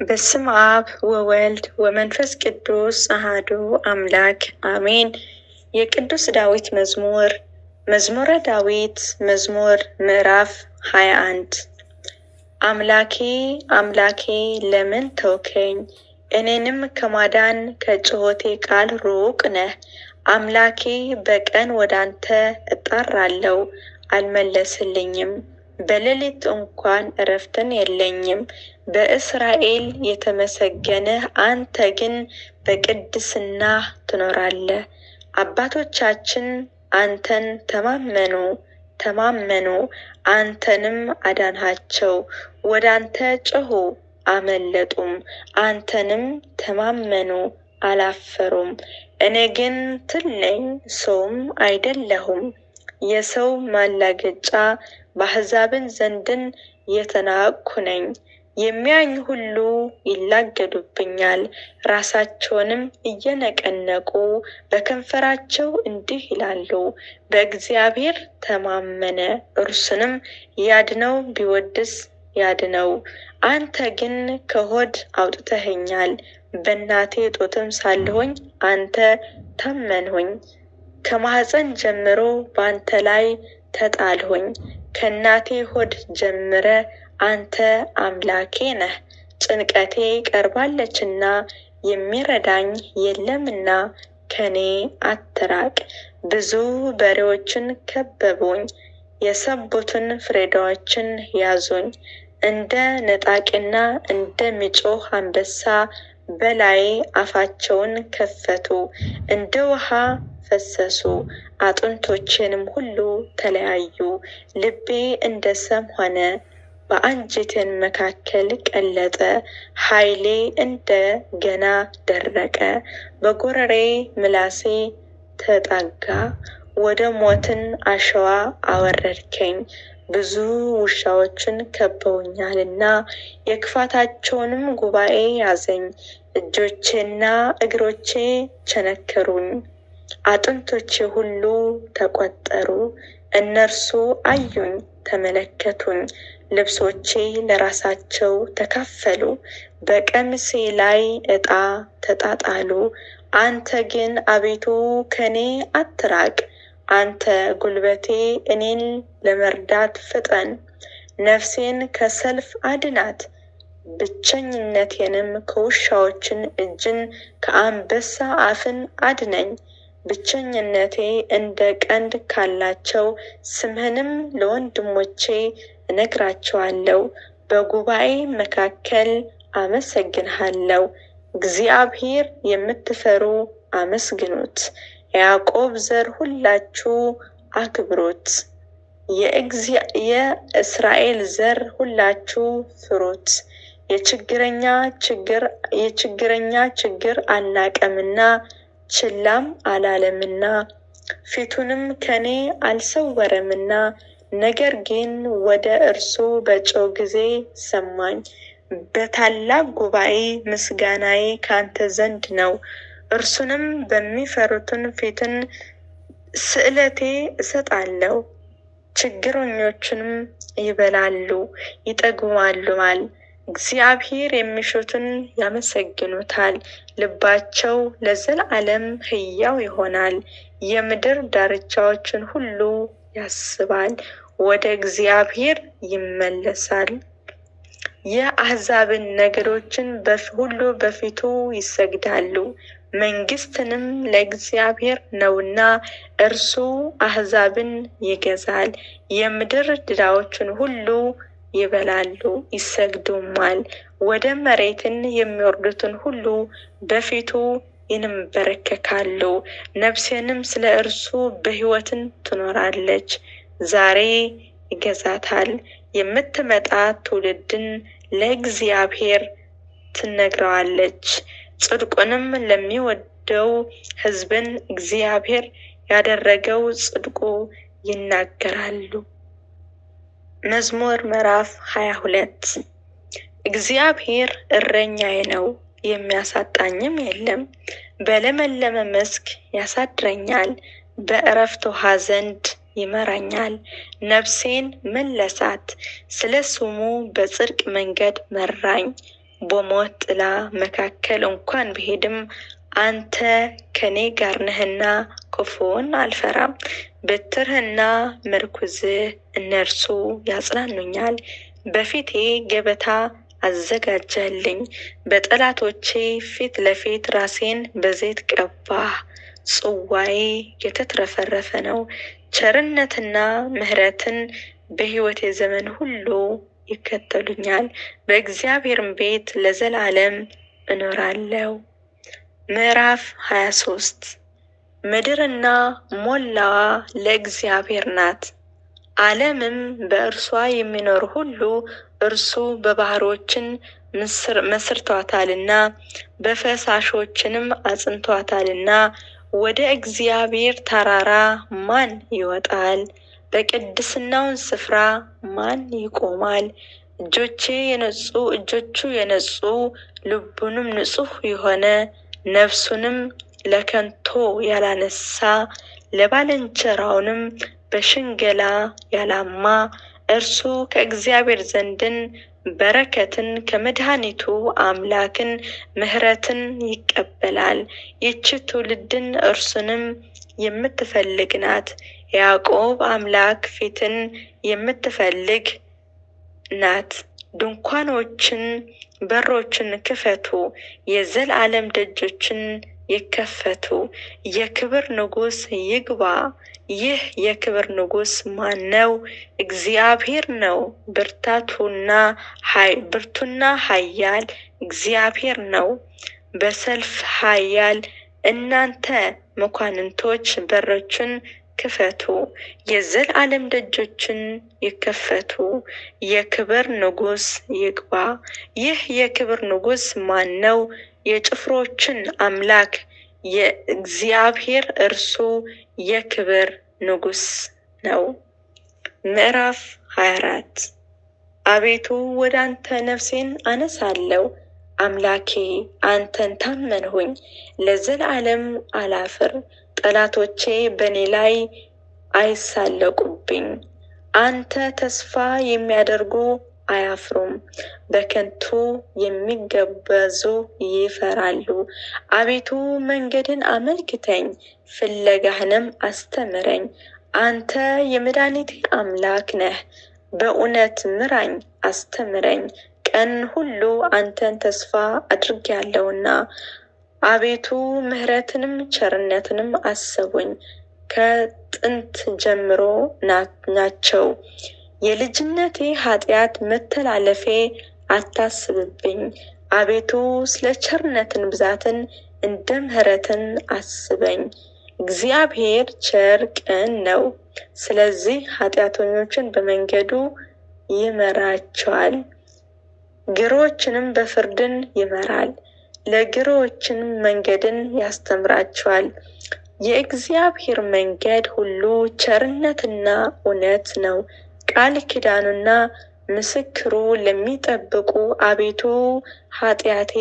በስመ አብ ወወልድ ወመንፈስ ቅዱስ አሐዱ አምላክ አሜን። የቅዱስ ዳዊት መዝሙር መዝሙረ ዳዊት መዝሙር ምዕራፍ 21 አምላኬ አምላኬ ለምን ተውከኝ? እኔንም ከማዳን ከጩኸቴ ቃል ሩቅ ነህ። አምላኬ በቀን ወዳንተ እጠራለሁ፣ አልመለስልኝም። በሌሊት እንኳን እረፍትን የለኝም። በእስራኤል የተመሰገንህ አንተ ግን በቅድስና ትኖራለህ። አባቶቻችን አንተን ተማመኑ፣ አንተንም አዳንሃቸው። ወደ አንተ ጮኹ አመለጡም፣ አንተንም ተማመኑ አላፈሩም። እኔ ግን ትል ነኝ ሰውም አይደለሁም፣ የሰው ማላገጫ በአሕዛብን ዘንድን የተናቅሁ ነኝ። የሚያዩኝ ሁሉ ይላገዱብኛል፣ ራሳቸውንም እየነቀነቁ በከንፈራቸው እንዲህ ይላሉ፣ በእግዚአብሔር ተማመነ እርሱንም ያድነው ቢወድስ ያድነው። አንተ ግን ከሆድ አውጥተኸኛል፣ በእናቴ ጡትም ሳለሁኝ አንተ ታመንሁኝ። ከማኅፀን ጀምሮ በአንተ ላይ ተጣልሁኝ፣ ከእናቴ ሆድ ጀምረ አንተ አምላኬ ነህ። ጭንቀቴ ቀርባለችና የሚረዳኝ የለምና ከኔ አትራቅ። ብዙ በሬዎችን ከበቡኝ፣ የሰቡትን ፍሪዳዎችን ያዙኝ። እንደ ነጣቂና እንደሚጮህ አንበሳ በላዬ አፋቸውን ከፈቱ፣ እንደ ውሃ ፈሰሱ፣ አጥንቶቼንም ሁሉ ተለያዩ። ልቤ እንደ ሰም ሆነ፣ በአንጀቴን መካከል ቀለጠ። ኃይሌ እንደ ገና ደረቀ፣ በጎረሬ ምላሴ ተጣጋ። ወደ ሞትን አሸዋ አወረድከኝ። ብዙ ውሻዎችን ከበውኛልና የክፋታቸውንም ጉባኤ ያዘኝ። እጆቼና እግሮቼ ቸነከሩኝ፣ አጥንቶቼ ሁሉ ተቆጠሩ። እነርሱ አዩኝ ተመለከቱኝ፣ ልብሶቼ ለራሳቸው ተካፈሉ፣ በቀሚሴ ላይ ዕጣ ተጣጣሉ። አንተ ግን አቤቱ ከኔ አትራቅ፣ አንተ ጉልበቴ እኔን ለመርዳት ፍጠን። ነፍሴን ከሰልፍ አድናት፣ ብቸኝነቴንም ከውሻዎችን እጅን ከአንበሳ አፍን አድነኝ። ብቸኝነቴ እንደ ቀንድ ካላቸው ስምህንም ለወንድሞቼ እነግራቸዋለሁ። በጉባኤ መካከል አመሰግንሃለሁ። እግዚአብሔር የምትፈሩ አመስግኑት፣ የያዕቆብ ዘር ሁላችሁ አክብሩት። የእስራኤል ዘር ሁላችሁ ፍሩት። የችግረኛ ችግር አልናቀምና ችላም አላለምና ፊቱንም ከኔ አልሰወረምና፣ ነገር ግን ወደ እርሱ በጮህ ጊዜ ሰማኝ። በታላቅ ጉባኤ ምስጋናዬ ካንተ ዘንድ ነው። እርሱንም በሚፈሩትን ፊትን ስእለቴ እሰጣለሁ። ችግረኞችንም ይበላሉ ይጠግባሉማል። እግዚአብሔር የሚሹትን ያመሰግኑታል፣ ልባቸው ለዘላለም ሕያው ይሆናል። የምድር ዳርቻዎችን ሁሉ ያስባል፣ ወደ እግዚአብሔር ይመለሳል። የአሕዛብን ነገዶችን ሁሉ በፊቱ ይሰግዳሉ። መንግስትንም ለእግዚአብሔር ነውና እርሱ አሕዛብን ይገዛል። የምድር ድዳዎችን ሁሉ ይበላሉ ይሰግዱማል። ወደ መሬትን የሚወርዱትን ሁሉ በፊቱ ይንበረከካሉ። ነፍሴንም ስለ እርሱ በሕይወትን ትኖራለች። ዛሬ ይገዛታል። የምትመጣ ትውልድን ለእግዚአብሔር ትነግረዋለች። ጽድቁንም ለሚወደው ሕዝብን እግዚአብሔር ያደረገው ጽድቁ ይናገራሉ። መዝሙር ምዕራፍ 22 እግዚአብሔር እረኛዬ ነው፣ የሚያሳጣኝም የለም። በለመለመ መስክ ያሳድረኛል፣ በዕረፍት ውኃ ዘንድ ይመራኛል። ነፍሴን መለሳት፣ ስለ ስሙ በጽድቅ መንገድ መራኝ። በሞት ጥላ መካከል እንኳን ብሄድም አንተ ከኔ ጋር ነህና ክፉውን አልፈራም። በትርህና ምርኩዝህ እነርሱ ያጽናኑኛል። በፊቴ ገበታ አዘጋጀህልኝ፣ በጠላቶቼ ፊት ለፊት ራሴን በዘይት ቀባህ። ጽዋዬ የተትረፈረፈ ነው። ቸርነትና ምሕረትን በሕይወቴ ዘመን ሁሉ ይከተሉኛል። በእግዚአብሔርም ቤት ለዘላለም እኖራለሁ። ምዕራፍ 23 ምድርና ሞላዋ ለእግዚአብሔር ናት፣ ዓለምም በእርሷ የሚኖር ሁሉ። እርሱ በባህሮችን መስርቷታልና በፈሳሾችንም አጽንቷታልና። ወደ እግዚአብሔር ተራራ ማን ይወጣል? በቅድስናውን ስፍራ ማን ይቆማል? እጆቹ የነጹ ልቡንም ንጹሕ የሆነ ነፍሱንም ለከንቱ ያላነሳ ለባልንጀራውንም በሽንገላ ያላማ እርሱ ከእግዚአብሔር ዘንድን በረከትን ከመድኃኒቱ አምላክን ምሕረትን ይቀበላል። ይህች ትውልድን እርሱንም የምትፈልግ ናት። ያዕቆብ አምላክ ፊትን የምትፈልግ ናት። ድንኳኖችን በሮችን ክፈቱ፣ የዘላለም ደጆችን ይከፈቱ። የክብር ንጉሥ ይግባ። ይህ የክብር ንጉሥ ማን ነው? እግዚአብሔር ነው። ብርቱና ኃያል እግዚአብሔር ነው። በሰልፍ ኃያል። እናንተ መኳንንቶች በሮችን ክፈቱ፣ የዘላለም ደጆችን ይከፈቱ። የክብር ንጉሥ ይግባ። ይህ የክብር ንጉሥ ማን ነው? የጭፍሮችን አምላክ የእግዚአብሔር እርሱ የክብር ንጉሥ ነው። ምዕራፍ 24 አቤቱ ወደ አንተ ነፍሴን አነሳለሁ። አምላኬ አንተን ታመንሁኝ፣ ለዘላለም አላፍር። ጠላቶቼ በእኔ ላይ አይሳለቁብኝ። አንተ ተስፋ የሚያደርጉ አያፍሩም፣ በከንቱ የሚገበዙ ይፈራሉ። አቤቱ መንገድን አመልክተኝ፣ ፍለጋህንም አስተምረኝ። አንተ የመድኃኒቴ አምላክ ነህ። በእውነት ምራኝ፣ አስተምረኝ። ቀን ሁሉ አንተን ተስፋ አድርጌያለሁና። አቤቱ ምሕረትንም ቸርነትንም አስቡኝ፣ ከጥንት ጀምሮ ናቸው። የልጅነቴ ኃጢአት መተላለፌ አታስብብኝ። አቤቱ ስለ ቸርነትን ብዛትን እንደ ምሕረትን አስበኝ። እግዚአብሔር ቸር ቅን ነው፣ ስለዚህ ኃጢአተኞችን በመንገዱ ይመራቸዋል። ግሮችንም በፍርድን ይመራል፣ ለግሮችንም መንገድን ያስተምራቸዋል። የእግዚአብሔር መንገድ ሁሉ ቸርነትና እውነት ነው። ቃል ኪዳኑና ምስክሩ ለሚጠብቁ አቤቱ ኃጢአቴ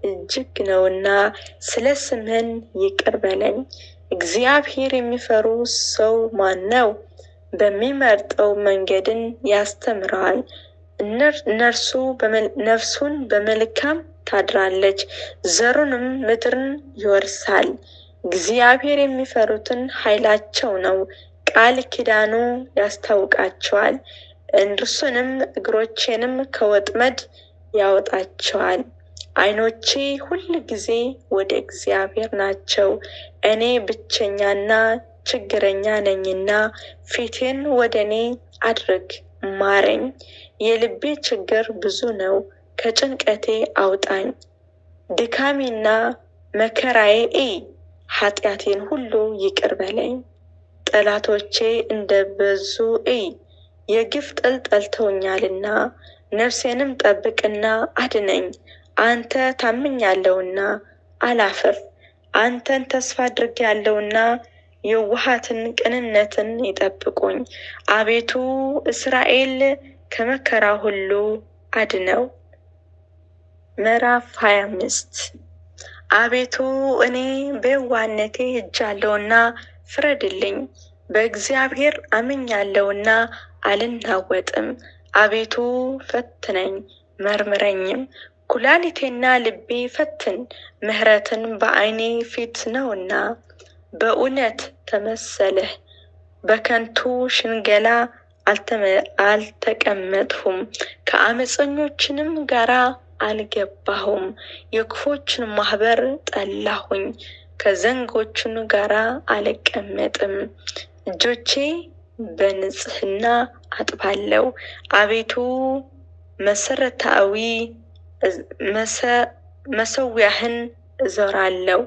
እጅግ ነውና ስለ ስምህን ይቅር በለኝ። እግዚአብሔር የሚፈሩ ሰው ማን ነው? በሚመርጠው መንገድን ያስተምረዋል። ነፍሱን በመልካም ታድራለች፣ ዘሩንም ምድርን ይወርሳል። እግዚአብሔር የሚፈሩትን ኃይላቸው ነው፣ ቃል ኪዳኑ ያስታውቃቸዋል። እርሱንም እግሮቼንም ከወጥመድ ያወጣቸዋል። ዓይኖቼ ሁል ጊዜ ወደ እግዚአብሔር ናቸው፣ እኔ ብቸኛና ችግረኛ ነኝና። ፊቴን ወደ እኔ አድርግ ማረኝ። የልቤ ችግር ብዙ ነው፣ ከጭንቀቴ አውጣኝ። ድካሜና መከራዬ እይ፣ ኃጢአቴን ሁሉ ይቅር በለኝ። ጠላቶቼ እንደበዙ እይ፣ የግፍ ጥል ጠልተውኛልና። ነፍሴንም ጠብቅና አድነኝ። አንተ ታምኛለሁና አላፍር። አንተን ተስፋ አድርጌያለሁና የዋሃትን ቅንነትን ይጠብቁኝ። አቤቱ እስራኤል ከመከራ ሁሉ አድነው። ምዕራፍ 25 አቤቱ እኔ በየዋህነቴ ሄጃለሁና ፍረድልኝ። በእግዚአብሔር አምኛለሁና አልናወጥም። አቤቱ ፈትነኝ መርምረኝም፣ ኩላሊቴና ልቤ ፈትን፣ ምሕረትን በዓይኔ ፊት ነውና። በእውነት ተመሰልህ፣ በከንቱ ሽንገላ አልተቀመጥሁም፣ ከአመፀኞችንም ጋራ አልገባሁም። የክፎችን ማህበር ጠላሁኝ፣ ከዘንጎቹን ጋራ አልቀመጥም። እጆቼ በንጽህና አጥባለሁ፣ አቤቱ መሠዊያህን እዞራለሁ።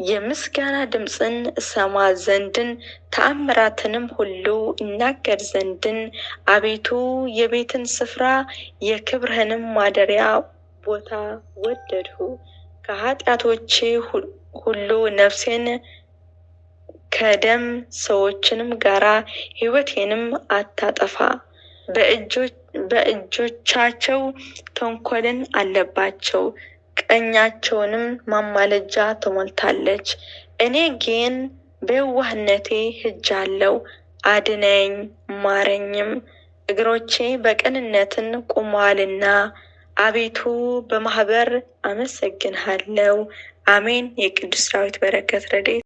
የምስጋና ድምፅን እሰማ ዘንድን ተአምራትንም ሁሉ እናገር ዘንድን። አቤቱ የቤትን ስፍራ የክብርህንም ማደሪያ ቦታ ወደድሁ። ከኃጢአቶቼ ሁሉ ነፍሴን ከደም ሰዎችንም ጋራ ሕይወቴንም አታጠፋ። በእጆቻቸው ተንኰልን አለባቸው፣ ቀኛቸውንም ማማለጃ ተሞልታለች። እኔ ግን በየዋህነቴ ሄጃለሁ፣ አድነኝ ማረኝም። እግሮቼ በቅንነትን ቆመዋልና አቤቱ በማህበር አመሰግንሃለሁ። አሜን። የቅዱስ ዳዊት በረከት ረድኤት